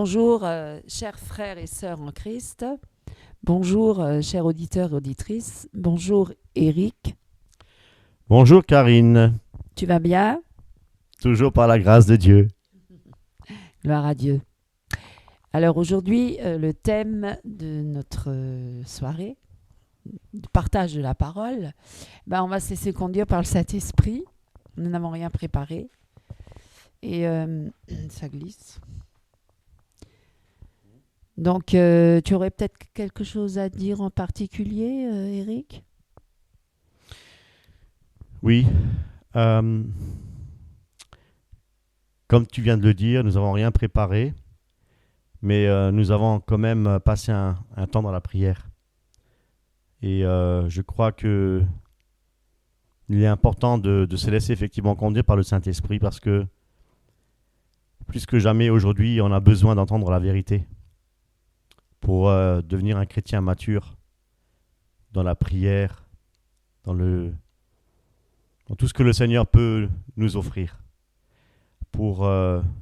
Bonjour, chers frères et sœurs en Christ. Bonjour, chers auditeurs et auditrices. Bonjour, Eric. Bonjour Karine, Tu vas bien? toujours par la grâce de Dieu. Gloire à Dieu. Alors aujourd'hui, le thème de notre soirée, du partage de la parole, on va se laisser conduire par le Saint-Esprit. Nous n'avons rien préparé. Et ça glisse. Donc, tu aurais peut-être quelque chose à dire en particulier, Eric? Oui, euh, comme tu viens de le dire, nous n'avons rien préparé, mais nous avons quand même passé un temps dans la prière. Et je crois que il est important de se laisser effectivement conduire par le Saint-Esprit parce que plus que jamais aujourd'hui, on a besoin d'entendre la vérité pour devenir un chrétien mature dans la prière, dans tout ce que le Seigneur peut nous offrir pour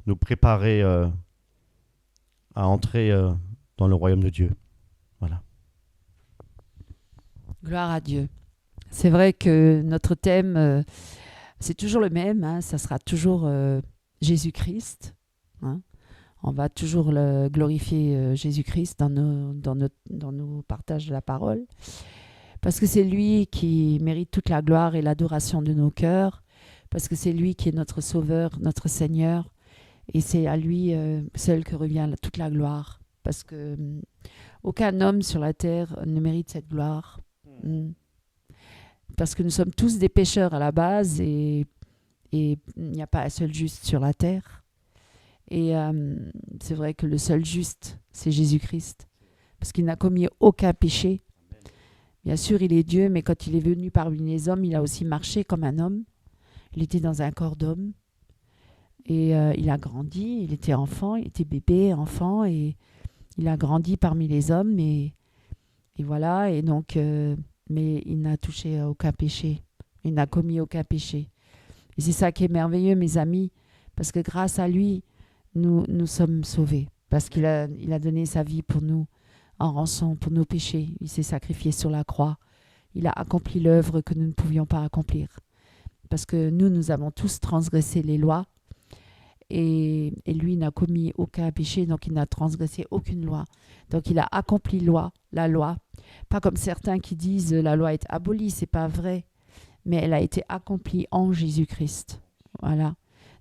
nous préparer à entrer dans le royaume de Dieu. Voilà. Gloire à Dieu. C'est vrai que notre thème, c'est toujours le même, hein, ça sera toujours Jésus-Christ. Hein. On va toujours glorifier Jésus-Christ dans nos partages de la parole. Parce que c'est lui qui mérite toute la gloire et l'adoration de nos cœurs. Parce que c'est lui qui est notre Sauveur, notre Seigneur. Et c'est à lui seul que revient toute la gloire. Parce que aucun homme sur la terre ne mérite cette gloire. Parce que nous sommes tous des pécheurs à la base et il n'y a pas un seul juste sur la terre. Et c'est vrai que le seul juste, c'est Jésus-Christ. Parce qu'il n'a commis aucun péché. Bien sûr, il est Dieu, mais quand il est venu parmi les hommes, il a aussi marché comme un homme. Il était dans un corps d'homme. Et il a grandi, il était enfant, il était bébé, enfant, et il a grandi parmi les hommes. Et voilà, et donc, mais il n'a touché à aucun péché. Il n'a commis aucun péché. Et c'est ça qui est merveilleux, mes amis, parce que grâce à lui, nous sommes sauvés. Parce qu'il a donné sa vie pour nous, en rançon pour nos péchés. Il s'est sacrifié sur la croix. Il a accompli l'œuvre que nous ne pouvions pas accomplir. Parce que nous avons tous transgressé les lois. Et lui n'a commis aucun péché, donc il n'a transgressé aucune loi. Donc il a accompli la loi. Pas comme certains qui disent la loi est abolie, c'est pas vrai. Mais elle a été accomplie en Jésus-Christ. Voilà.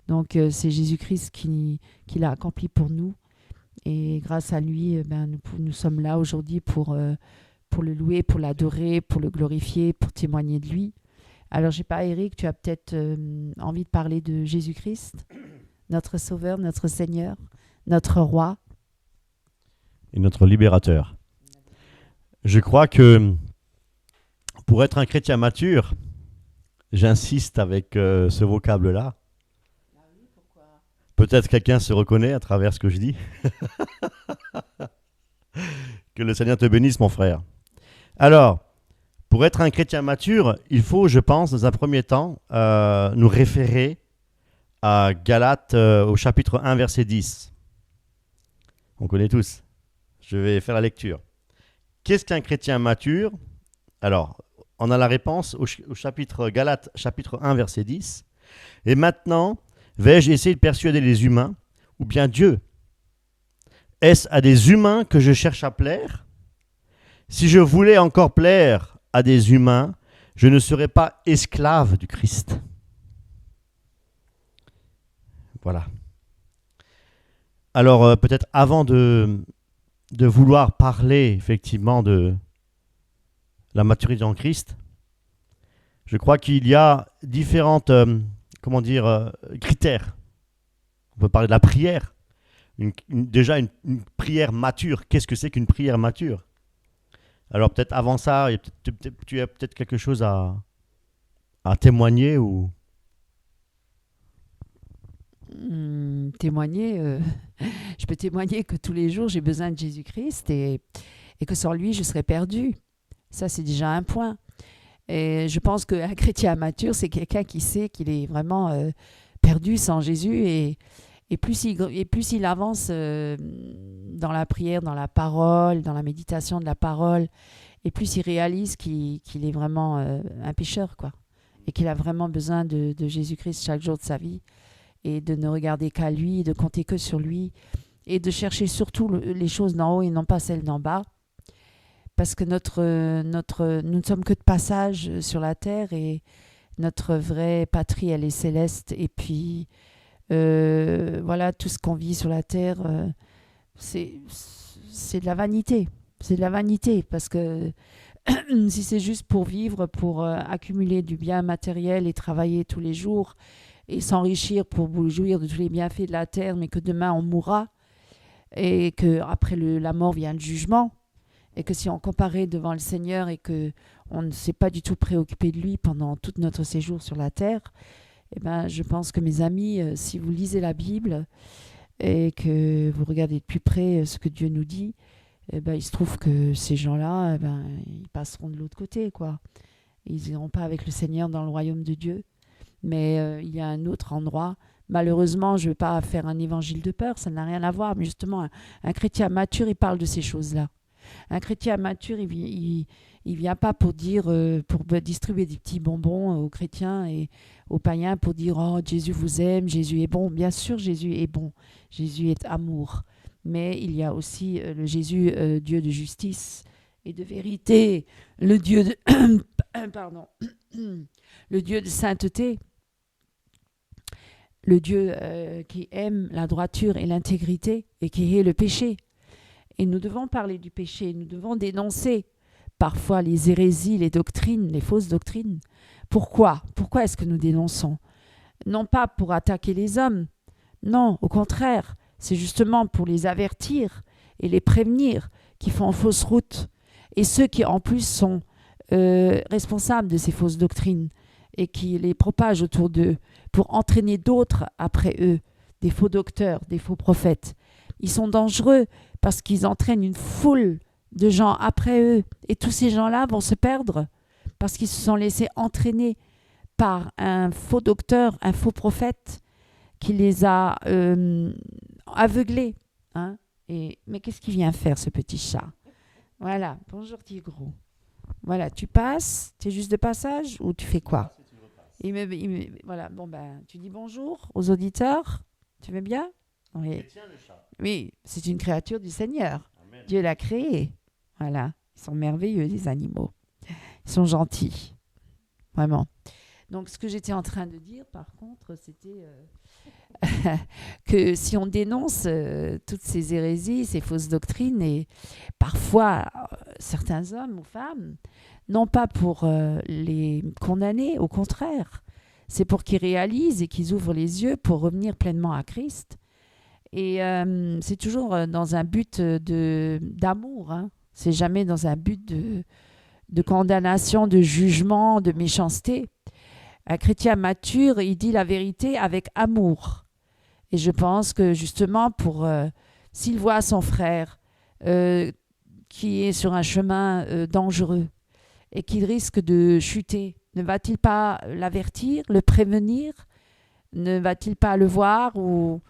Donc c'est Jésus-Christ qui l'a accompli pour nous. Et grâce à lui, nous sommes là aujourd'hui pour le louer, pour l'adorer, pour le glorifier, pour témoigner de lui. Alors, je ne sais pas, Eric, tu as peut-être envie de parler de Jésus-Christ, notre Sauveur, notre Seigneur, notre Roi. Et notre libérateur. Je crois que pour être un chrétien mature, j'insiste avec ce vocable-là. Peut-être quelqu'un se reconnaît à travers ce que je dis. Que le Seigneur te bénisse, mon frère. Alors, pour être un chrétien mature, il faut, je pense, dans un premier temps, nous référer à Galates au chapitre 1, verset 10. On connaît tous. Je vais faire la lecture. Qu'est-ce qu'un chrétien mature? Alors, on a la réponse au chapitre Galates, chapitre 1, verset 10. Et maintenant, vais-je essayer de persuader les humains ou bien Dieu? Est-ce à des humains que je cherche à plaire? Si je voulais encore plaire à des humains, je ne serais pas esclave du Christ. Voilà. Alors, peut-être avant de vouloir parler effectivement de la maturité en Christ, je crois qu'il y a différentes critères. On peut parler de la prière. Déjà une prière mature. Qu'est-ce que c'est qu'une prière mature? Alors peut-être avant ça, tu as peut-être quelque chose à témoigner ou... Témoigner, je peux témoigner que tous les jours j'ai besoin de Jésus-Christ et que sans lui je serais perdu. Ça c'est déjà un point. Et je pense qu'un chrétien mature c'est quelqu'un qui sait qu'il est vraiment perdu sans Jésus et Et plus il avance dans la prière, dans la parole, dans la méditation de la parole, et plus il réalise qu'il est vraiment un pécheur, quoi. Et qu'il a vraiment besoin de Jésus-Christ chaque jour de sa vie, et de ne regarder qu'à lui, de compter que sur lui, et de chercher surtout les choses d'en haut et non pas celles d'en bas. Parce que nous ne sommes que de passage sur la terre, et notre vraie patrie, elle est céleste. Et puis, voilà, tout ce qu'on vit sur la terre, c'est de la vanité. C'est de la vanité, parce que si c'est juste pour vivre, pour accumuler du bien matériel et travailler tous les jours et s'enrichir pour jouir de tous les bienfaits de la terre, mais que demain on mourra et que après la mort vient le jugement, et que si on comparait devant le Seigneur et que on ne s'est pas du tout préoccupé de lui pendant tout notre séjour sur la terre, eh ben, je pense que mes amis, si vous lisez la Bible et que vous regardez de plus près ce que Dieu nous dit, eh ben, il se trouve que ces gens-là, eh ben, ils passeront de l'autre côté, quoi. Ils n'iront pas avec le Seigneur dans le royaume de Dieu. Mais il y a un autre endroit. Malheureusement, je ne veux pas faire un évangile de peur, ça n'a rien à voir. Mais justement, un chrétien mature, il parle de ces choses-là. Un chrétien mature, il vient pas pour dire, pour distribuer des petits bonbons aux chrétiens et aux païens pour dire « Oh, Jésus vous aime, Jésus est bon ». Bien sûr, Jésus est bon, Jésus est amour. Mais il y a aussi le Jésus, Dieu de justice et de vérité, le Dieu de, pardon, le Dieu de sainteté, le Dieu qui aime la droiture et l'intégrité et qui hait le péché. Et nous devons parler du péché, nous devons dénoncer parfois les hérésies, les doctrines, les fausses doctrines. Pourquoi est-ce que nous dénonçons? Non pas pour attaquer les hommes, non, au contraire, c'est justement pour les avertir et les prévenir qui font fausse route, et ceux qui en plus sont responsables de ces fausses doctrines et qui les propagent autour d'eux pour entraîner d'autres après eux, des faux docteurs, des faux prophètes. Ils sont dangereux parce qu'ils entraînent une foule de gens après eux, et tous ces gens-là vont se perdre parce qu'ils se sont laissés entraîner par un faux docteur, un faux prophète qui les a aveuglés. Hein. Mais qu'est-ce qu'il vient faire, ce petit chat? Voilà, bonjour Tigro. Voilà, tu passes, tu es juste de passage ou tu fais quoi? Voilà, bon ben, tu dis bonjour aux auditeurs, tu veux bien? Oui, oui, c'est une créature du Seigneur. Amen. Dieu l'a créée. Voilà, ils sont merveilleux, les animaux. Ils sont gentils, vraiment. Donc, ce que j'étais en train de dire, par contre, c'était que si on dénonce toutes ces hérésies, ces fausses doctrines, et parfois certains hommes ou femmes, non pas pour les condamner, au contraire, c'est pour qu'ils réalisent et qu'ils ouvrent les yeux pour revenir pleinement à Christ. Et c'est toujours dans un but d'amour, hein. C'est jamais dans un but de condamnation, de jugement, de méchanceté. Un chrétien mature, il dit la vérité avec amour. Et je pense que justement, s'il voit son frère qui est sur un chemin dangereux et qu'il risque de chuter, ne va-t-il pas l'avertir, le prévenir? Ne va-t-il pas le voir ou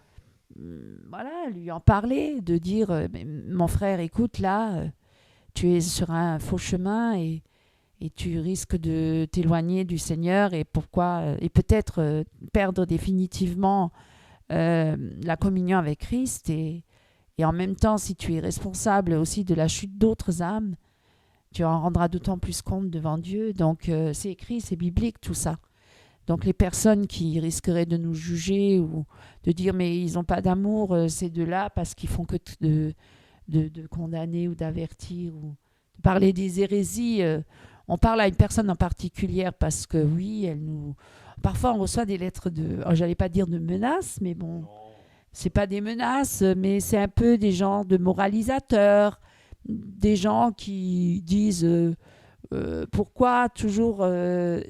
voilà, lui en parler, de dire mon frère, écoute, là, tu es sur un faux chemin et tu risques de t'éloigner du Seigneur et peut-être perdre définitivement la communion avec Christ et en même temps, si tu es responsable aussi de la chute d'autres âmes, tu en rendras d'autant plus compte devant Dieu. Donc c'est écrit, c'est biblique tout ça. Donc les personnes qui risqueraient de nous juger ou de dire mais ils n'ont pas d'amour, ces deux-là, parce qu'ils font que de condamner ou d'avertir ou de parler des hérésies. On parle à une personne en particulier parce que oui, parfois on reçoit des lettres j'allais pas dire de menaces, mais bon, c'est pas des menaces, mais c'est un peu des gens de moralisateurs, des gens qui disent pourquoi toujours se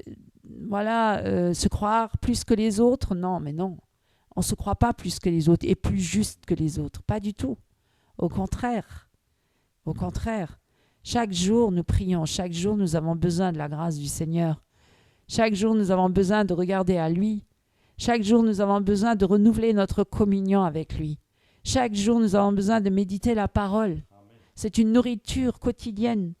croire plus que les autres. Non, mais non, on se croit pas plus que les autres et plus juste que les autres, pas du tout. Au contraire. Chaque jour, nous prions. Chaque jour, nous avons besoin de la grâce du Seigneur. Chaque jour, nous avons besoin de regarder à lui. Chaque jour, nous avons besoin de renouveler notre communion avec lui. Chaque jour, nous avons besoin de méditer la parole. C'est une nourriture quotidienne,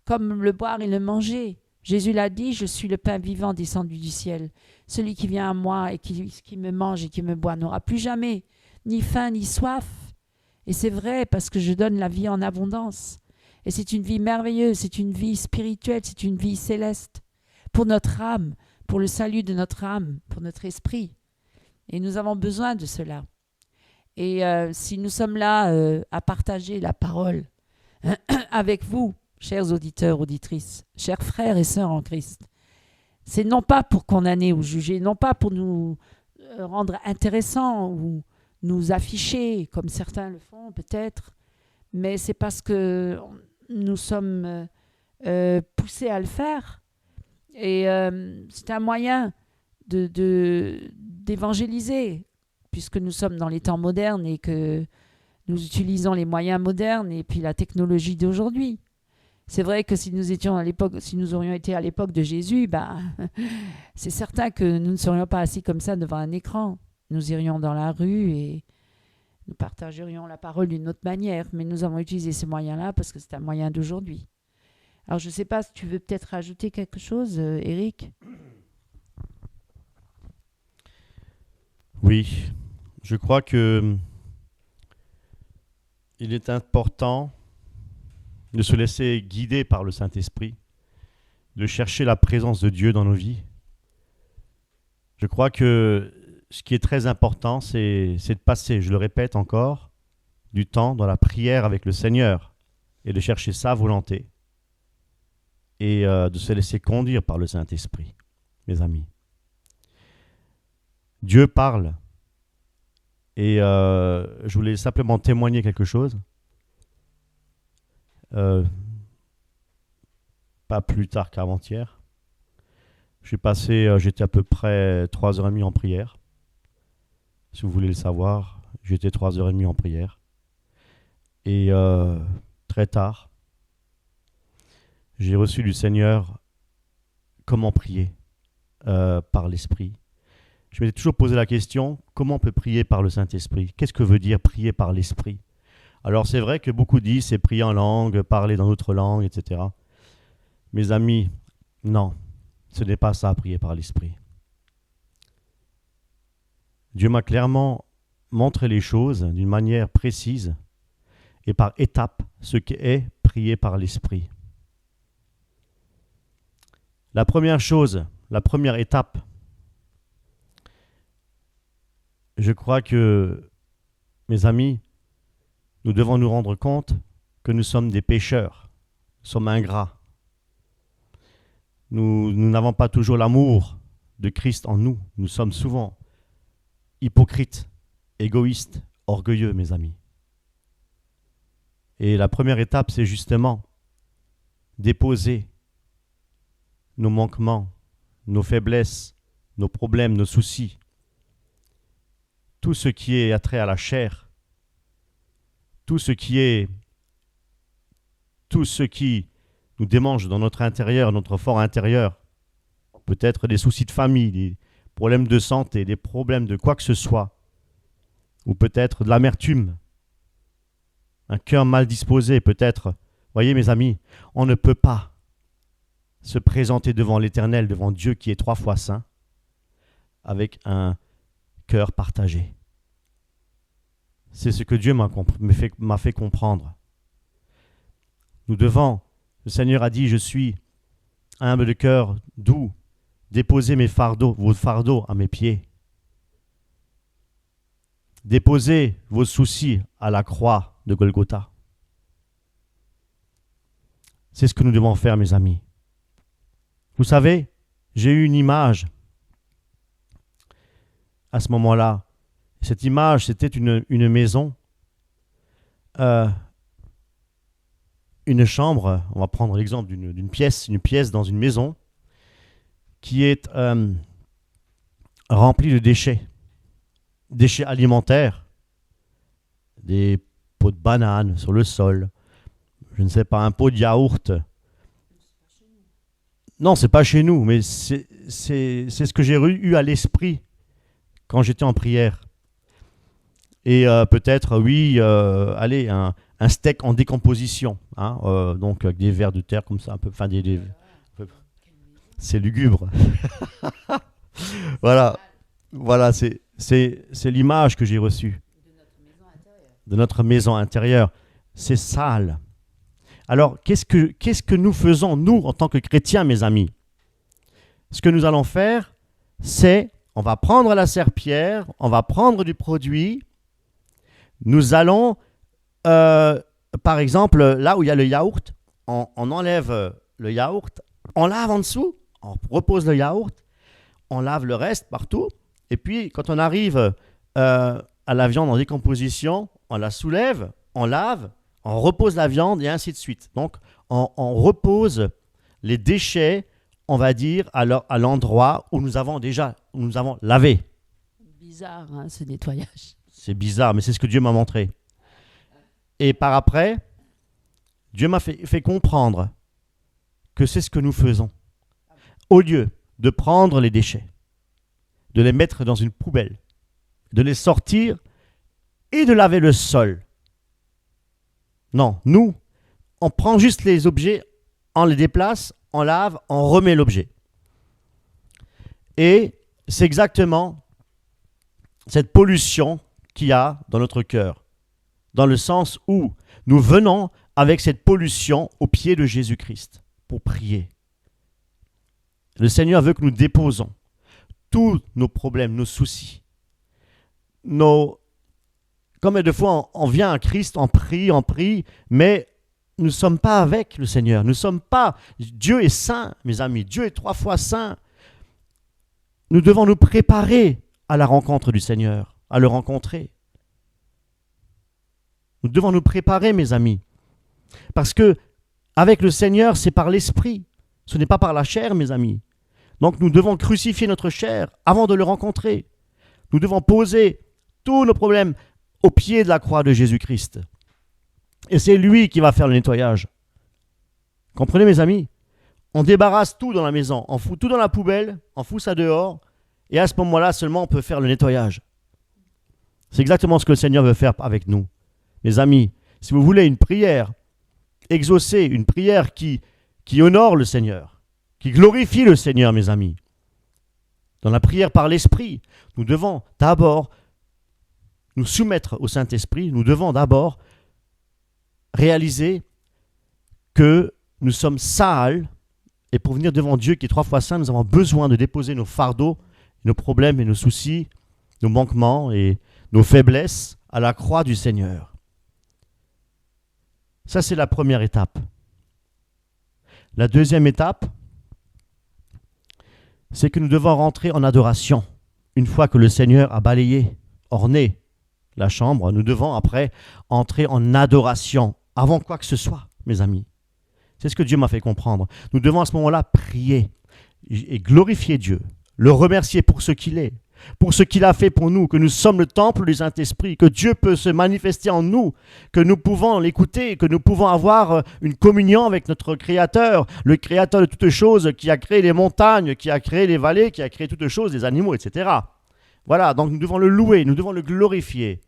comme le boire et le manger. Jésus l'a dit, je suis le pain vivant descendu du ciel. Celui qui vient à moi et qui me mange et qui me boit n'aura plus jamais ni faim ni soif. Et c'est vrai parce que je donne la vie en abondance. Et c'est une vie merveilleuse, c'est une vie spirituelle, c'est une vie céleste pour notre âme, pour le salut de notre âme, pour notre esprit. Et nous avons besoin de cela. Et si nous sommes là à partager la parole avec vous, chers auditeurs, auditrices, chers frères et sœurs en Christ, c'est non pas pour condamner ou juger, non pas pour nous rendre intéressants ou nous afficher comme certains le font peut-être, mais c'est parce que nous sommes poussés à le faire. Et c'est un moyen d'évangéliser, puisque nous sommes dans les temps modernes et que nous utilisons les moyens modernes et puis la technologie d'aujourd'hui. C'est vrai que si nous aurions été à l'époque de Jésus, c'est certain que nous ne serions pas assis comme ça devant un écran. Nous irions dans la rue et nous partagerions la parole d'une autre manière. Mais nous avons utilisé ces moyens-là parce que c'est un moyen d'aujourd'hui. Alors je ne sais pas si tu veux peut-être rajouter quelque chose, Eric. Oui, je crois que il est important de se laisser guider par le Saint-Esprit, de chercher la présence de Dieu dans nos vies. Je crois que ce qui est très important, c'est de passer, je le répète encore, du temps dans la prière avec le Seigneur et de chercher sa volonté et de se laisser conduire par le Saint-Esprit, mes amis. Dieu parle et je voulais simplement témoigner quelque chose. Pas plus tard qu'avant-hier. J'étais à peu près 3h30 en prière. Si vous voulez le savoir, j'étais 3h30 en prière. Et très tard, j'ai reçu du Seigneur comment prier par l'Esprit. Je m'étais toujours posé la question, comment on peut prier par le Saint-Esprit? Qu'est-ce que veut dire prier par l'Esprit? Alors c'est vrai que beaucoup disent c'est prier en langue, parler dans d'autres langues, etc. Mes amis, non, ce n'est pas ça, prier par l'Esprit. Dieu m'a clairement montré les choses d'une manière précise et par étapes, ce qu'est prier par l'Esprit. La première chose, la première étape, je crois que, mes amis, nous devons nous rendre compte que nous sommes des pécheurs, nous sommes ingrats. Nous n'avons pas toujours l'amour de Christ en nous. Nous sommes souvent hypocrites, égoïstes, orgueilleux, mes amis. Et la première étape, c'est justement déposer nos manquements, nos faiblesses, nos problèmes, nos soucis, tout ce qui est attrait à la chair, tout ce qui nous démange dans notre intérieur, notre fort intérieur, peut-être des soucis de famille, des problèmes de santé, des problèmes de quoi que ce soit, ou peut-être de l'amertume, un cœur mal disposé, peut-être. Voyez mes amis, on ne peut pas se présenter devant l'Éternel, devant Dieu qui est 3 fois saint, avec un cœur partagé. C'est ce que Dieu m'a fait comprendre. Nous devons, le Seigneur a dit, je suis humble de cœur, doux, déposez vos fardeaux à mes pieds. Déposez vos soucis à la croix de Golgotha. C'est ce que nous devons faire, mes amis. Vous savez, j'ai eu une image à ce moment-là. Cette image, c'était une maison, une chambre, on va prendre l'exemple d'une pièce, une pièce dans une maison qui est remplie de déchets alimentaires, des pots de bananes sur le sol, je ne sais pas, un pot de yaourt. Non, c'est pas chez nous, mais c'est ce que j'ai eu à l'esprit quand j'étais en prière. Et peut-être, oui, allez, un steak en décomposition, hein, donc avec des vers de terre comme ça, un peu, enfin c'est lugubre. Voilà, voilà, c'est l'image que j'ai reçue de notre maison intérieure. C'est sale. Alors, qu'est-ce que nous faisons, nous, en tant que chrétiens, mes amis? Ce que nous allons faire, c'est, on va prendre la serpillière, on va prendre du produit, nous allons, par exemple, là où il y a le yaourt, on enlève le yaourt, on lave en dessous, on repose le yaourt, on lave le reste partout, et puis quand on arrive à la viande en décomposition, on la soulève, on lave, on repose la viande et ainsi de suite. Donc, on repose les déchets, on va dire, à l'endroit où nous avons lavé. Bizarre, hein, ce nettoyage. C'est bizarre, mais c'est ce que Dieu m'a montré. Et par après, Dieu m'a fait comprendre que c'est ce que nous faisons. Au lieu de prendre les déchets, de les mettre dans une poubelle, de les sortir et de laver le sol. Non, nous, on prend juste les objets, on les déplace, on lave, on remet l'objet. Et c'est exactement cette pollution qu'il y a dans notre cœur, dans le sens où nous venons avec cette pollution au pied de Jésus-Christ pour prier. Le Seigneur veut que nous déposons tous nos problèmes, nos soucis, Comme des fois on vient à Christ, on prie, mais nous ne sommes pas avec le Seigneur. Nous ne sommes pas. Dieu est saint, mes amis. Dieu est 3 fois saint. Nous devons nous préparer à la rencontre du Seigneur, à le rencontrer. Nous devons nous préparer, mes amis. Parce que avec le Seigneur, c'est par l'Esprit. Ce n'est pas par la chair, mes amis. Donc nous devons crucifier notre chair avant de le rencontrer. Nous devons poser tous nos problèmes au pied de la croix de Jésus-Christ. Et c'est lui qui va faire le nettoyage. Comprenez, mes amis? On débarrasse tout dans la maison, on fout tout dans la poubelle, on fout ça dehors, et à ce moment-là seulement on peut faire le nettoyage. C'est exactement ce que le Seigneur veut faire avec nous. Mes amis, si vous voulez une prière exaucée, une prière qui honore le Seigneur, qui glorifie le Seigneur, mes amis, dans la prière par l'Esprit, nous devons d'abord nous soumettre au Saint-Esprit, nous devons d'abord réaliser que nous sommes sales et pour venir devant Dieu qui est 3 fois saint, nous avons besoin de déposer nos fardeaux, nos problèmes et nos soucis, nos manquements et nos faiblesses à la croix du Seigneur. Ça, c'est la première étape. La deuxième étape, c'est que nous devons rentrer en adoration. Une fois que le Seigneur a balayé, orné la chambre, nous devons après entrer en adoration avant quoi que ce soit, mes amis. C'est ce que Dieu m'a fait comprendre. Nous devons à ce moment-là prier et glorifier Dieu, le remercier pour ce qu'il est, pour ce qu'il a fait pour nous, que nous sommes le temple du Saint-Esprit, que Dieu peut se manifester en nous, que nous pouvons l'écouter, que nous pouvons avoir une communion avec notre Créateur, le Créateur de toutes choses, qui a créé les montagnes, qui a créé les vallées, qui a créé toutes choses, les animaux, etc. Voilà, donc nous devons le louer, nous devons le glorifier.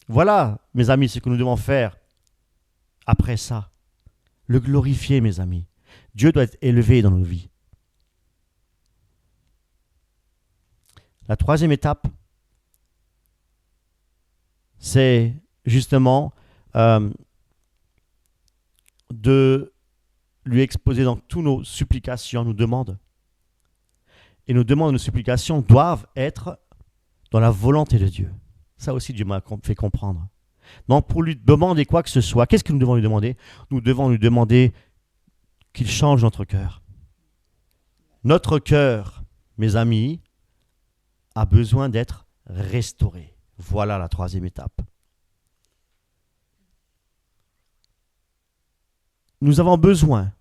Voilà, mes amis, ce que nous devons faire après ça. Le glorifier, mes amis. Dieu doit être élevé dans nos vies. La troisième étape, c'est justement de lui exposer dans toutes nos supplications, nos demandes. Et nos demandes et nos supplications doivent être dans la volonté de Dieu. Ça aussi, Dieu m'a fait comprendre. Donc, pour lui demander quoi que ce soit, qu'est-ce que nous devons lui demander? Nous devons lui demander qu'il change notre cœur. Notre cœur, mes amis, a besoin d'être restauré. Voilà la troisième étape. Nous avons besoin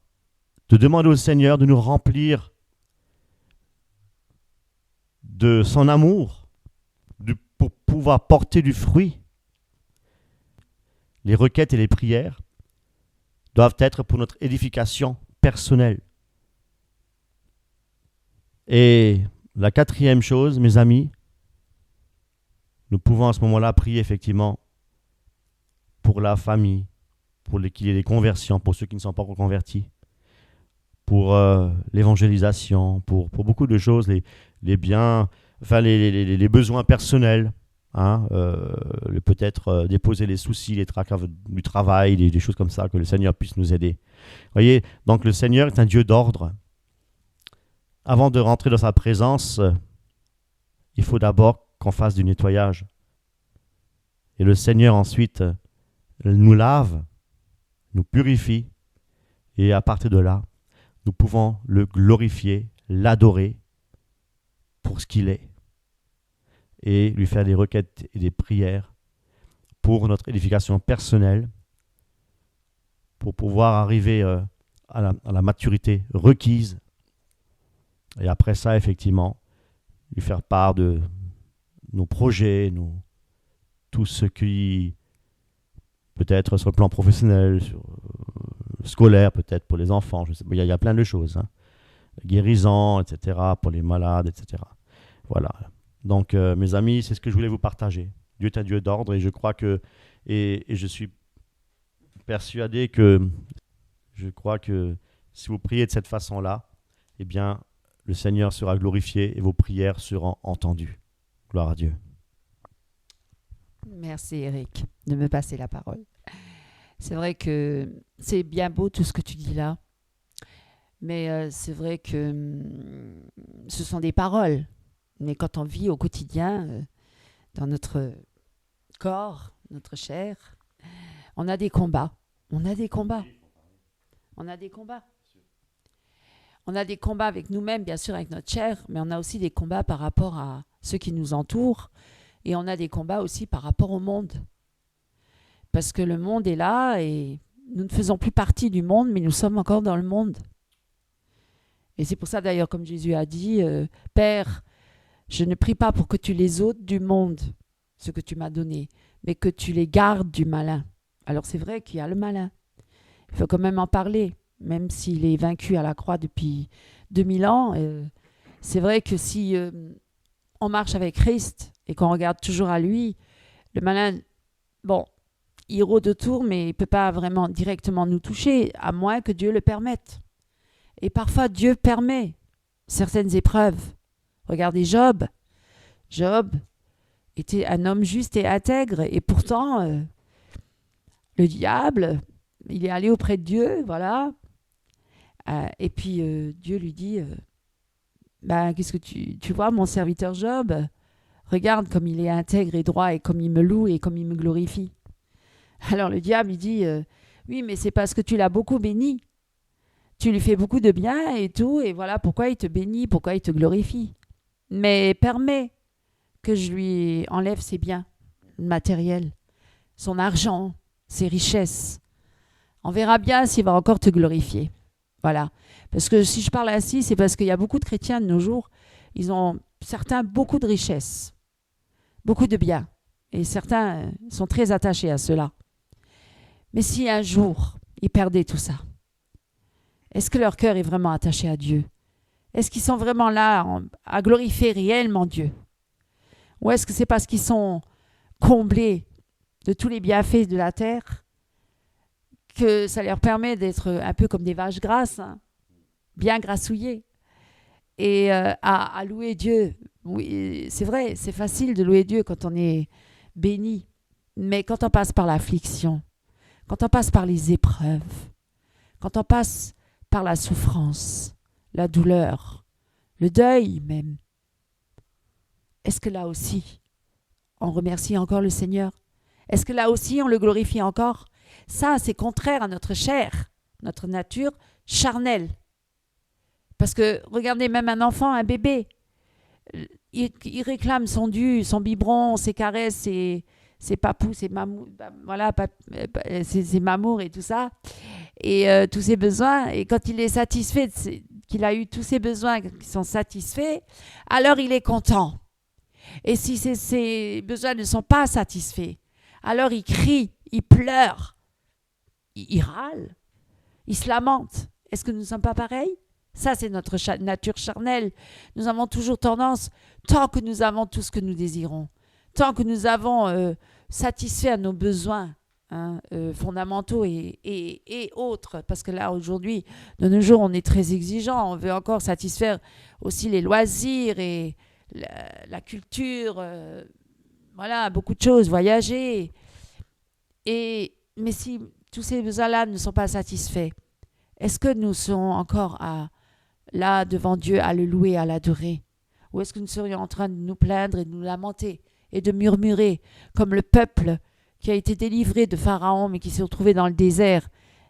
de demander au Seigneur de nous remplir de son amour pour pouvoir porter du fruit. Les requêtes et les prières doivent être pour notre édification personnelle. Et la quatrième chose, mes amis, nous pouvons à ce moment-là prier effectivement pour la famille, pour qu'il y ait des conversions, pour ceux qui ne sont pas encore convertis, pour l'évangélisation, pour beaucoup de choses, les biens, enfin les besoins personnels, hein, peut-être déposer les soucis, les tracas du travail, des choses comme ça, que le Seigneur puisse nous aider. Vous voyez, donc le Seigneur est un Dieu d'ordre. Avant de rentrer dans sa présence, il faut d'abord qu'on fasse du nettoyage. Et le Seigneur ensuite nous lave, nous purifie, et à partir de là, nous pouvons le glorifier, l'adorer pour ce qu'il est, et lui faire des requêtes et des prières pour notre édification personnelle, pour pouvoir arriver à la maturité requise. Et après ça, effectivement, lui faire part de nos projets, tout ce qui peut être sur le plan professionnel, scolaire peut-être pour les enfants, je sais, il y a plein de choses, hein. Guérison, etc., pour les malades, etc. Voilà. Donc, mes amis, c'est ce que je voulais vous partager. Dieu est un Dieu d'ordre et je crois que, et je suis persuadé que, si vous priez de cette façon-là, eh bien, le Seigneur sera glorifié et vos prières seront entendues. Gloire à Dieu. Merci Eric de me passer la parole. C'est vrai que c'est bien beau tout ce que tu dis là, mais c'est vrai que ce sont des paroles. Mais quand on vit au quotidien, dans notre corps, notre chair, on a des combats. On a des combats. On a des combats. On a des combats avec nous-mêmes, bien sûr, avec notre chair, mais on a aussi des combats par rapport à ceux qui nous entourent. Et on a des combats aussi par rapport au monde. Parce que le monde est là et nous ne faisons plus partie du monde, mais nous sommes encore dans le monde. Et c'est pour ça d'ailleurs, comme Jésus a dit, Père, je ne prie pas pour que tu les ôtes du monde, ce que tu m'as donné, mais que tu les gardes du malin. Alors c'est vrai qu'il y a le malin. Il faut quand même en parler, même s'il est vaincu à la croix depuis 2000 ans. C'est vrai que si on marche avec Christ et qu'on regarde toujours à lui, le malin, bon, il rôde autour, mais il ne peut pas vraiment directement nous toucher, à moins que Dieu le permette. Et parfois, Dieu permet certaines épreuves. Regardez Job. Job était un homme juste et intègre, et pourtant, le diable, il est allé auprès de Dieu, voilà. Et puis, Dieu lui dit, qu'est-ce que tu vois, mon serviteur Job? Regarde comme il est intègre et droit, et comme il me loue, et comme il me glorifie. Alors le diable, il dit, oui, mais c'est parce que tu l'as beaucoup béni. Tu lui fais beaucoup de bien et tout, et voilà pourquoi il te bénit, pourquoi il te glorifie. Mais permets que je lui enlève ses biens matériels, son argent, ses richesses. On verra bien s'il va encore te glorifier. Voilà. Parce que si je parle ainsi, c'est parce qu'il y a beaucoup de chrétiens de nos jours, ils ont certains beaucoup de richesses, beaucoup de biens, et certains sont très attachés à cela. Mais si un jour ils perdaient tout ça, est-ce que leur cœur est vraiment attaché à Dieu? Est-ce qu'ils sont vraiment là à glorifier réellement Dieu? Ou est-ce que c'est parce qu'ils sont comblés de tous les bienfaits de la terre que ça leur permet d'être un peu comme des vaches grasses, hein, bien grassouillées, et à louer Dieu? Oui, c'est vrai, c'est facile de louer Dieu quand on est béni, mais quand on passe par l'affliction, quand on passe par les épreuves, quand on passe par la souffrance, la douleur, le deuil même, est-ce que là aussi, on remercie encore le Seigneur? Est-ce que là aussi, on le glorifie encore? Ça, c'est contraire à notre chair, notre nature charnelle. Parce que, regardez, même un enfant, un bébé, il réclame son dû, son biberon, ses caresses, ses papous, ses mamours, voilà, ses mamours et tout ça, et tous ses besoins. Et quand il est satisfait, qu'il a eu tous ses besoins qui sont satisfaits, alors il est content. Et si ses besoins ne sont pas satisfaits, alors il crie, il pleure, il râle, il se lamente. Est-ce que nous ne sommes pas pareils? Ça, c'est notre nature charnelle. Nous avons toujours tendance, tant que nous avons tout ce que nous désirons, tant que nous avons satisfait à nos besoins fondamentaux et autres, parce que là, aujourd'hui, de nos jours, on est très exigeant. On veut encore satisfaire aussi les loisirs et la culture, voilà, beaucoup de choses, voyager. Mais si tous ces besoins-là ne sont pas satisfaits, est-ce que nous serons encore là devant Dieu à le louer, à l'adorer? Ou est-ce que nous serions en train de nous plaindre et de nous lamenter et de murmurer comme le peuple qui a été délivré de Pharaon mais qui s'est retrouvé dans le désert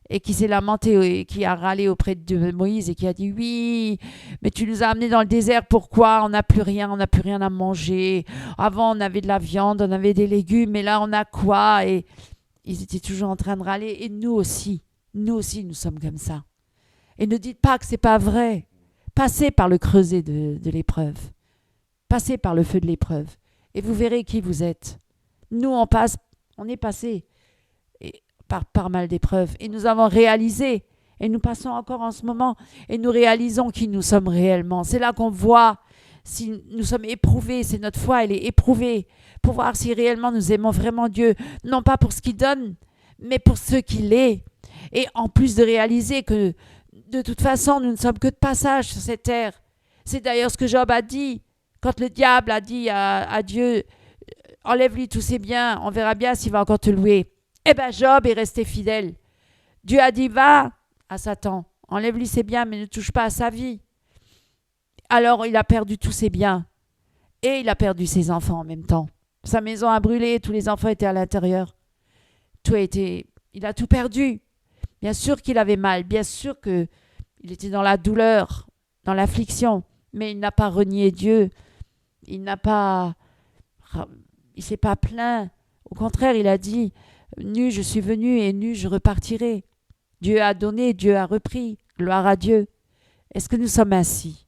et qui s'est lamenté et qui a râlé auprès de Moïse et qui a dit oui, mais tu nous as amenés dans le désert, pourquoi? On n'a plus rien à manger. Avant on avait de la viande, on avait des légumes, mais là on a quoi? Et ils étaient toujours en train de râler. Et nous aussi nous sommes comme ça. Et ne dites pas que c'est pas vrai. Passez par le creuset de l'épreuve. Passez par le feu de l'épreuve. Et vous verrez qui vous êtes. Nous, on est passé par mal d'épreuves. Et nous avons réalisé. Et nous passons encore en ce moment. Et nous réalisons qui nous sommes réellement. C'est là qu'on voit si nous sommes éprouvés. C'est notre foi, elle est éprouvée. Pour voir si réellement nous aimons vraiment Dieu. Non pas pour ce qu'il donne, mais pour ce qu'il est. Et en plus de réaliser que de toute façon, nous ne sommes que de passage sur cette terre. C'est d'ailleurs ce que Job a dit. Quand le diable a dit à Dieu, enlève-lui tous ses biens, on verra bien s'il va encore te louer. Eh bien, Job est resté fidèle. Dieu a dit, va à Satan, enlève-lui ses biens, mais ne touche pas à sa vie. Alors, il a perdu tous ses biens. Et il a perdu ses enfants en même temps. Sa maison a brûlé, tous les enfants étaient à l'intérieur. Il a tout perdu. Bien sûr qu'il avait mal, bien sûr qu'il était dans la douleur, dans l'affliction, mais il n'a pas renié Dieu, il s'est pas plaint. Au contraire, il a dit, nu je suis venu et nu je repartirai. Dieu a donné, Dieu a repris, gloire à Dieu. Est-ce que nous sommes ainsi?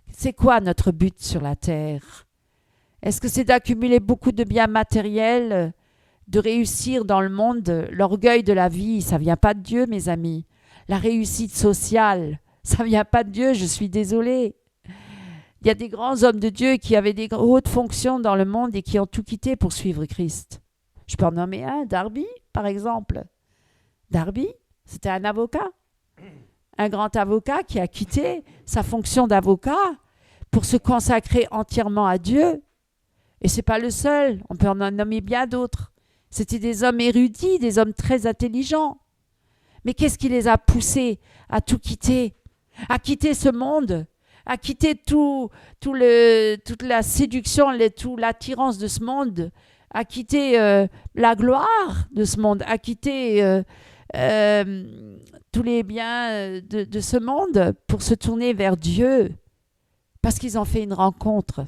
C'est quoi notre but sur la terre? Est-ce que c'est d'accumuler beaucoup de biens matériels, de réussir dans le monde? L'orgueil de la vie, ça ne vient pas de Dieu, mes amis. La réussite sociale, ça ne vient pas de Dieu, je suis désolée. Il y a des grands hommes de Dieu qui avaient des hautes fonctions dans le monde et qui ont tout quitté pour suivre Christ. Je peux en nommer un, Darby, par exemple. Darby, c'était un avocat. Un grand avocat qui a quitté sa fonction d'avocat pour se consacrer entièrement à Dieu. Et ce n'est pas le seul, on peut en nommer bien d'autres. C'était des hommes érudits, des hommes très intelligents. Mais qu'est-ce qui les a poussés à tout quitter? À quitter ce monde, à quitter toute la séduction, toute l'attirance de ce monde, à quitter la gloire de ce monde, à quitter tous les biens de ce monde pour se tourner vers Dieu. Parce qu'ils ont fait une rencontre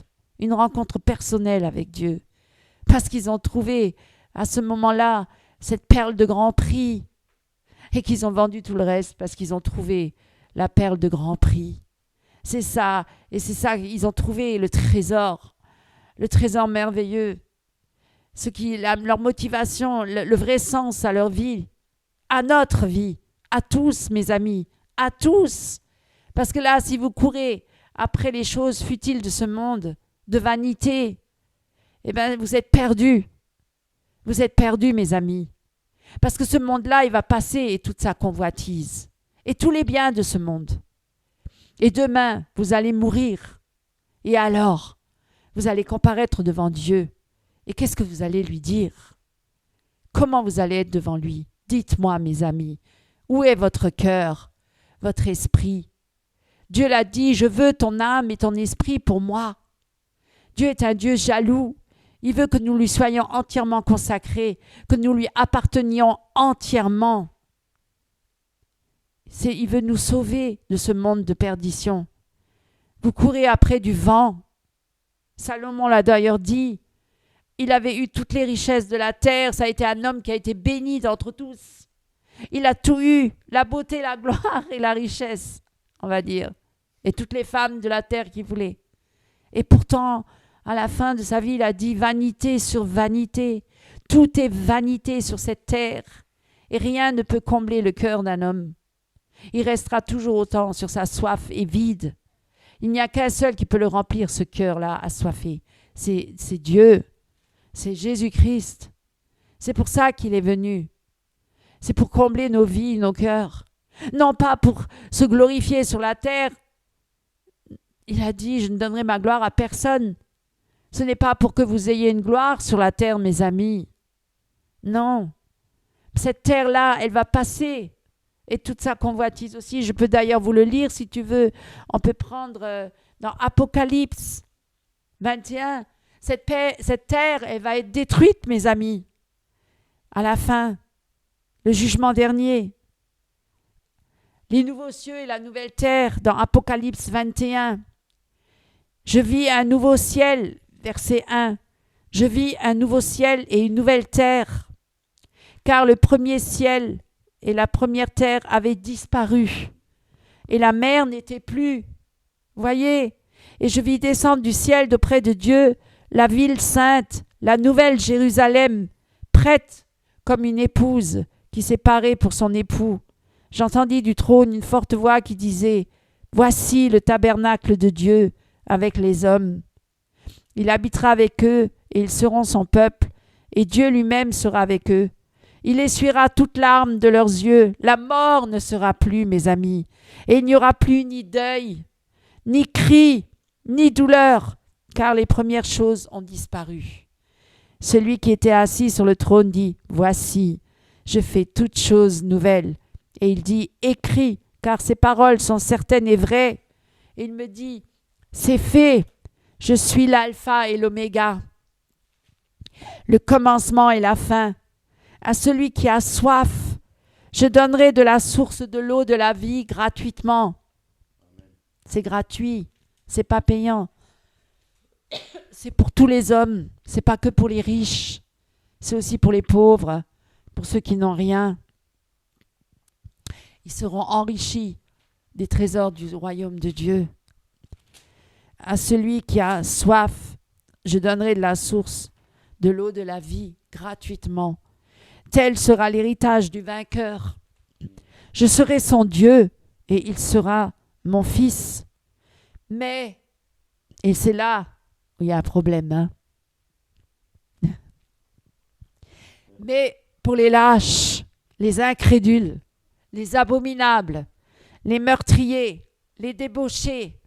personnelle avec Dieu. Parce qu'ils ont trouvé à ce moment-là cette perle de grand prix et qu'ils ont vendu tout le reste parce qu'ils ont trouvé la perle de grand prix. C'est ça, et c'est ça, ils ont trouvé le trésor merveilleux, leur motivation, le vrai sens à leur vie, à notre vie, à tous mes amis, à tous. Parce que là, si vous courez après les choses futiles de ce monde, de vanité, eh bien, vous êtes perdus. Vous êtes perdus, mes amis. Parce que ce monde-là, il va passer et toute sa convoitise. Et tous les biens de ce monde. Et demain, vous allez mourir. Et alors, vous allez comparaître devant Dieu. Et qu'est-ce que vous allez lui dire? Comment vous allez être devant lui? Dites-moi, mes amis, où est votre cœur, votre esprit? Dieu l'a dit, je veux ton âme et ton esprit pour moi. Dieu est un Dieu jaloux. Il veut que nous lui soyons entièrement consacrés, que nous lui appartenions entièrement. Il veut nous sauver de ce monde de perdition. Vous courez après du vent. Salomon l'a d'ailleurs dit. Il avait eu toutes les richesses de la terre. Ça a été un homme qui a été béni d'entre tous. Il a tout eu, la beauté, la gloire et la richesse, on va dire. Et toutes les femmes de la terre qu'il voulait. Et pourtant, à la fin de sa vie, il a dit vanité sur vanité. Tout est vanité sur cette terre. Et rien ne peut combler le cœur d'un homme. Il restera toujours autant sur sa soif et vide. Il n'y a qu'un seul qui peut le remplir, ce cœur-là assoiffé. C'est Dieu. C'est Jésus-Christ. C'est pour ça qu'il est venu. C'est pour combler nos vies, nos cœurs. Non pas pour se glorifier sur la terre. Il a dit, je ne donnerai ma gloire à personne. Ce n'est pas pour que vous ayez une gloire sur la terre, mes amis. Non. Cette terre-là, elle va passer. Et toute sa convoitise aussi. Je peux d'ailleurs vous le lire si tu veux. On peut prendre dans Apocalypse 21. Cette terre, elle va être détruite, mes amis. À la fin, le jugement dernier. Les nouveaux cieux et la nouvelle terre dans Apocalypse 21. Je vis un nouveau ciel, verset 1. Je vis un nouveau ciel et une nouvelle terre. Car le premier ciel et la première terre avaient disparu. Et la mer n'était plus. Voyez, et je vis descendre du ciel d'auprès de Dieu la ville sainte, la nouvelle Jérusalem, prête comme une épouse qui s'est parée pour son époux. J'entendis du trône une forte voix qui disait « Voici le tabernacle de Dieu avec les hommes. Il habitera avec eux et ils seront son peuple, et Dieu lui-même sera avec eux. Il essuiera toute larme de leurs yeux. La mort ne sera plus, mes amis, et il n'y aura plus ni deuil, ni cri, ni douleur, car les premières choses ont disparu. » Celui qui était assis sur le trône dit « Voici, je fais toutes choses nouvelles. » Et il dit « Écris, car ces paroles sont certaines et vraies. » Et il me dit « C'est fait, je suis l'alpha et l'oméga, le commencement et la fin. À celui qui a soif, je donnerai de la source de l'eau de la vie gratuitement. » C'est gratuit, c'est pas payant. C'est pour tous les hommes, c'est pas que pour les riches, c'est aussi pour les pauvres, pour ceux qui n'ont rien. Ils seront enrichis des trésors du royaume de Dieu. À celui qui a soif, je donnerai de la source de l'eau de la vie gratuitement. Tel sera l'héritage du vainqueur. Je serai son Dieu et il sera mon fils. Mais, et c'est là où il y a un problème, hein? Mais pour les lâches, les incrédules, les abominables, les meurtriers, les débauchés,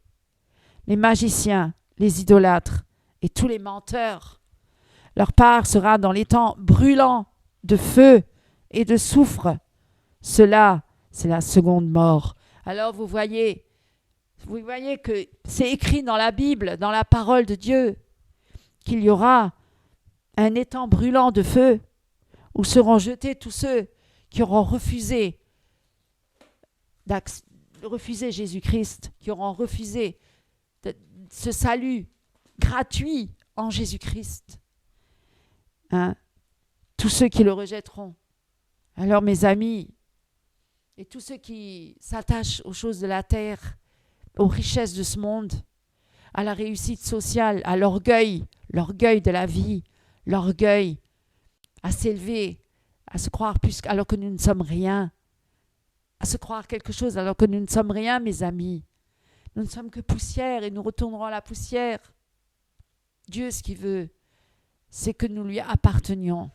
les magiciens, les idolâtres et tous les menteurs, leur part sera dans les temps brûlants de feu et de soufre. Cela, c'est la seconde mort. Alors vous voyez que c'est écrit dans la Bible, dans la parole de Dieu, qu'il y aura un étang brûlant de feu où seront jetés tous ceux qui auront refusé Jésus-Christ, qui auront refusé ce salut gratuit en Jésus-Christ. Hein? Tous ceux qui le rejetteront. Alors mes amis, et tous ceux qui s'attachent aux choses de la terre, aux richesses de ce monde, à la réussite sociale, à l'orgueil de la vie, l'orgueil à s'élever, à se croire plus alors que nous ne sommes rien, à se croire quelque chose alors que nous ne sommes rien, mes amis. Nous ne sommes que poussière et nous retournerons à la poussière. Dieu, ce qu'il veut, c'est que nous lui appartenions,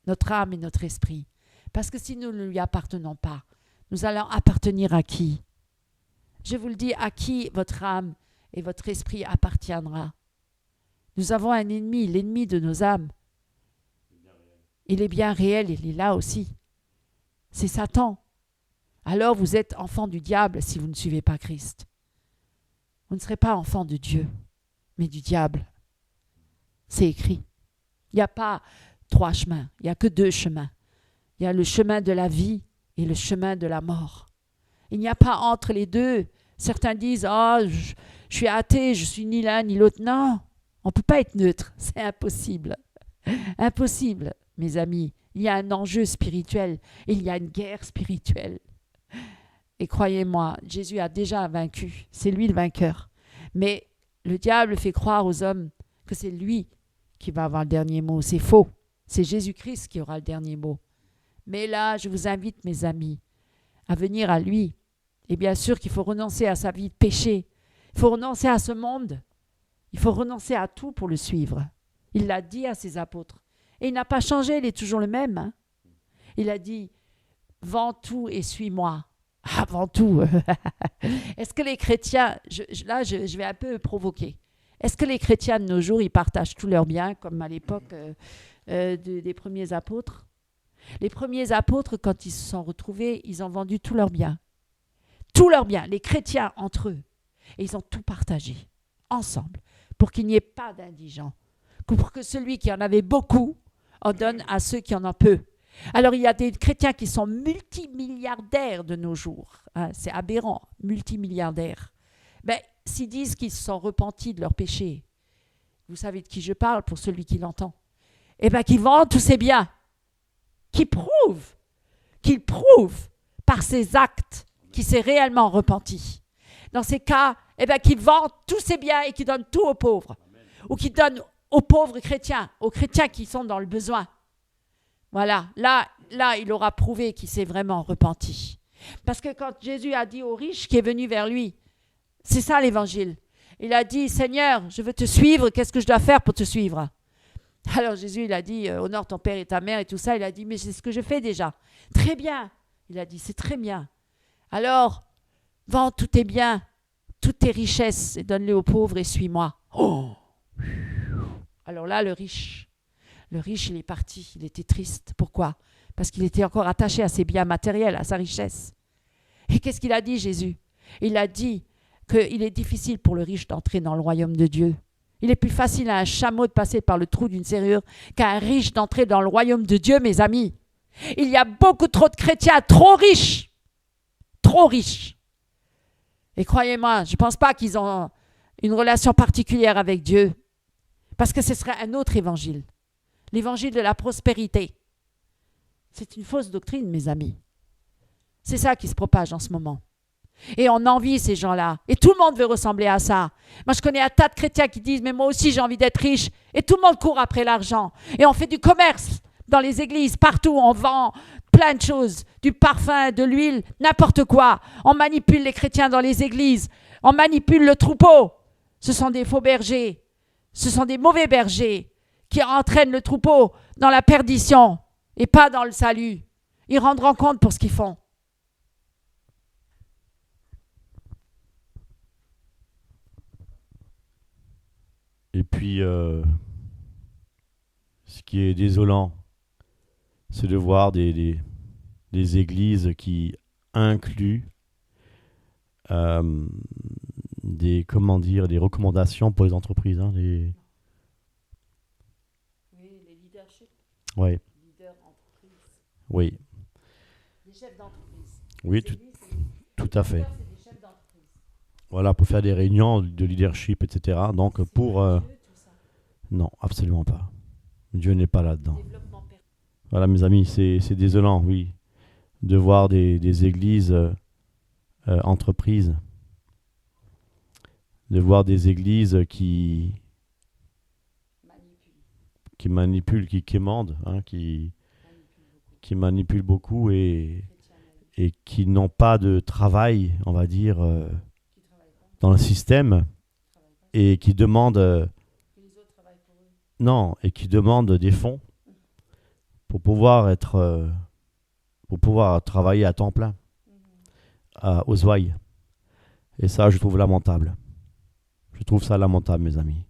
notre âme et notre esprit. Parce que si nous ne lui appartenons pas, nous allons appartenir à qui? Je vous le dis, à qui votre âme et votre esprit appartiendra? Nous avons un ennemi, l'ennemi de nos âmes. Il est bien réel, il est là aussi. C'est Satan. Alors vous êtes enfant du diable si vous ne suivez pas Christ. Vous ne serez pas enfant de Dieu, mais du diable. C'est écrit. Il n'y a pas 3 chemins, il n'y a que 2 chemins. Il y a le chemin de la vie et le chemin de la mort. Il n'y a pas entre les deux. Certains disent « Oh, je suis athée, je suis ni l'un ni l'autre. » Non, on ne peut pas être neutre, c'est impossible. Impossible, mes amis. Il y a un enjeu spirituel, il y a une guerre spirituelle. Et croyez-moi, Jésus a déjà vaincu, c'est lui le vainqueur. Mais le diable fait croire aux hommes que c'est lui qui va avoir le dernier mot. C'est faux, c'est Jésus-Christ qui aura le dernier mot. Mais là, je vous invite, mes amis, à venir à lui. Et bien sûr qu'il faut renoncer à sa vie de péché. Il faut renoncer à ce monde. Il faut renoncer à tout pour le suivre. Il l'a dit à ses apôtres. Et il n'a pas changé, il est toujours le même. Hein. Il a dit, vends tout et suis-moi. Ah, vends tout. Est-ce que les chrétiens, je vais un peu provoquer, est-ce que les chrétiens de nos jours, ils partagent tous leurs biens, comme à l'époque des premiers apôtres? Les premiers apôtres, quand ils se sont retrouvés, ils ont vendu tous leurs biens. Tous leurs biens, les chrétiens entre eux. Et ils ont tout partagé, ensemble, pour qu'il n'y ait pas d'indigents. Pour que celui qui en avait beaucoup en donne à ceux qui en ont peu. Alors, il y a des chrétiens qui sont multimilliardaires de nos jours. Hein, c'est aberrant, multimilliardaires. Ben, s'ils disent qu'ils se sont repentis de leurs péchés, vous savez de qui je parle pour celui qui l'entend, eh bien, qu'ils vendent tous ces biens, qu'ils prouvent par ses actes qu'il s'est réellement repenti. Dans ces cas, eh bien, qu'ils vendent tous ces biens et qu'ils donnent tout aux pauvres. Ou qu'ils donnent aux pauvres chrétiens, aux chrétiens qui sont dans le besoin. Voilà, là, il aura prouvé qu'il s'est vraiment repenti. Parce que quand Jésus a dit au riche qui est venu vers lui, c'est ça l'évangile. Il a dit, Seigneur, je veux te suivre, qu'est-ce que je dois faire pour te suivre? Alors Jésus, il a dit, honore ton père et ta mère et tout ça. Il a dit, mais c'est ce que je fais déjà. Très bien. Il a dit, c'est très bien. Alors, vends tous tes biens, toutes tes richesses et donne-les aux pauvres et suis-moi. Oh! Alors là, le riche, il est parti, il était triste. Pourquoi? Parce qu'il était encore attaché à ses biens matériels, à sa richesse. Et qu'est-ce qu'il a dit, Jésus? Il a dit qu'il est difficile pour le riche d'entrer dans le royaume de Dieu. Il est plus facile à un chameau de passer par le trou d'une serrure qu'à un riche d'entrer dans le royaume de Dieu, mes amis. Il y a beaucoup trop de chrétiens trop riches. Trop riches. Et croyez-moi, je ne pense pas qu'ils ont une relation particulière avec Dieu. Parce que ce serait un autre évangile. L'évangile de la prospérité. C'est une fausse doctrine, mes amis. C'est ça qui se propage en ce moment. Et on envie ces gens-là. Et tout le monde veut ressembler à ça. Moi, je connais un tas de chrétiens qui disent « Mais moi aussi, j'ai envie d'être riche. » Et tout le monde court après l'argent. Et on fait du commerce dans les églises, partout. On vend plein de choses. Du parfum, de l'huile, n'importe quoi. On manipule les chrétiens dans les églises. On manipule le troupeau. Ce sont des faux bergers. Ce sont des mauvais bergers qui entraînent le troupeau dans la perdition et pas dans le salut. Ils rendront compte pour ce qu'ils font. Et puis, ce qui est désolant, c'est de voir des églises qui incluent des recommandations pour les entreprises. Hein, Oui, les leaderships. Ouais. Leaders entreprises. Oui. Les chefs d'entreprise. Oui, tout à fait. C'est des chefs d'entreprise. Voilà, pour faire des réunions de leadership, etc. Donc, pour... Dieu, tout ça. Non, absolument pas. Dieu n'est pas là-dedans. Développement personnel. Voilà, mes amis, c'est désolant, oui, de voir des églises entreprises, de voir des églises qui manipulent, qui quémandent, hein, qui manipulent beaucoup et qui n'ont pas de travail, on va dire, dans le système et qui demandent... Non, et qui demandent des fonds pour pouvoir travailler à temps plein aux ouailles. Et ça, je trouve lamentable. Je trouve ça lamentable, mes amis.